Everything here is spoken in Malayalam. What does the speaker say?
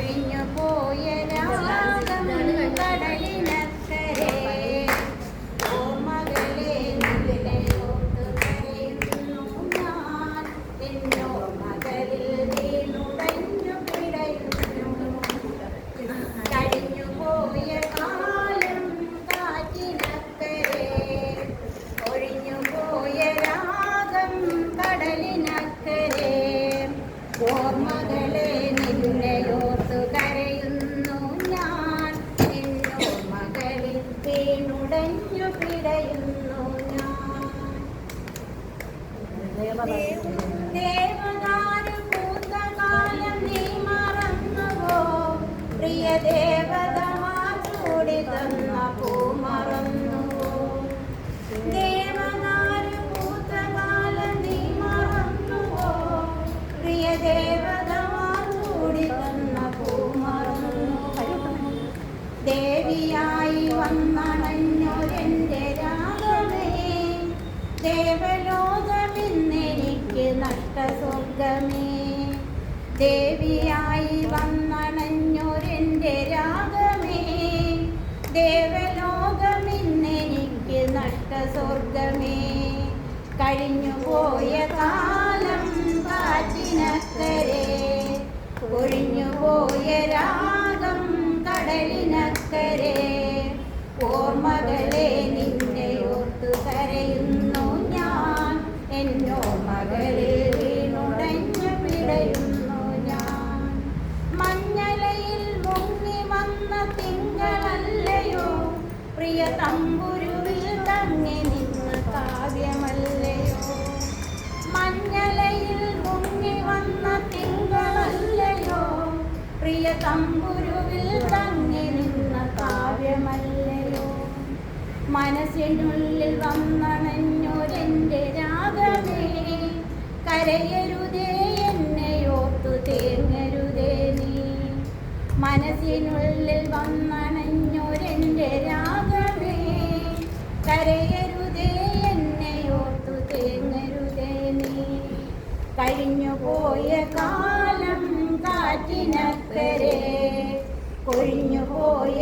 ഒഴിഞ്ഞു പോയ രാഗം കടലിനക്കരെ ഓർമ്മകളെ നിലയോർത്ത് കരയുന്നു ഞാൻ എന്നോർമ്മകളിൽ വീണുടഞ്ഞു പിടയുന്നു കഴിഞ്ഞു പോയ കാലം കാറ്റിനക്കരെ ഒഴിഞ്ഞു പോയ രാഗം കടലിനക്കരെ ഓർമ്മകളെ നിന്നെയോർത്തു കരയുന്നു ഞാൻ എന്നോർമ്മകളിൽ വീണുടഞ്ഞു പിടയുന്നു ഞാൻ ദേവദാരു പൂത്ത കാലം നീ മറന്നുവോ പ്രിയ ദേവതമാർ ചൂടി തന്ന പൂ മറന്നുവോ ദേവദാരു പൂത്ത കാലം നീ മറന്നുവോ പ്രിയ ദേവതമാർ ചൂടി തന്ന പൂ മറന്നുവോ ദേവിയായി വന്നണഞ്ഞൊരെൻ്റെ രാഗമേ ദേവലോകമിന്നെനിക്ക് നഷ്ടസ്വർഗമേ ദേവിയായി വന്നണഞ്ഞൊരെൻ്റെ രാഗമേ ദേവലോകമിന്നെനിക്ക് നഷ്ടസ്വർഗമേ കഴിഞ്ഞുപോയ കാലം കാറ്റിനക്കരെ ഒഴിഞ്ഞുപോയ രാഗം കടലിനക്കരെ ഓർമ്മകളെ നിന്നെയോർത്തു കരയുന്നു ഞാൻ എന്നോർമ്മകളിൽ വീണുടഞ്ഞു പിടയുന്നു ഞാൻ മഞ്ഞലയിൽ മുങ്ങി വന്ന തിങ്കളല്ലയോ പ്രിയ തമ്പുരുവിൽ തങ്ങി നിന്ന് കാവ്യമല്ലയോ മഞ്ഞലയിൽ മുങ്ങി വന്ന തിങ്കളല്ലയോ പ്രിയ തമ്പുരുവിൽ തങ്ങി നിന്ന കാവ്യമല്ലയോ മനസ്സിനുള്ളിൽ വന്നണഞ്ഞൊരെൻ്റെ രാഗമേ കരയരുതേ എന്നെയോർത്തു തേങ്ങരുതേ നീ മനസ്സിനുള്ളിൽ വന്നണഞ്ഞൊരെൻ്റെ രാഗമേ കരയരുതേ എന്നെയോർത്തു തേങ്ങരുതേ നീ കഴിഞ്ഞുപോയ കാലം കാറ്റിനക്കരെ കൊഴിഞ്ഞുപോയ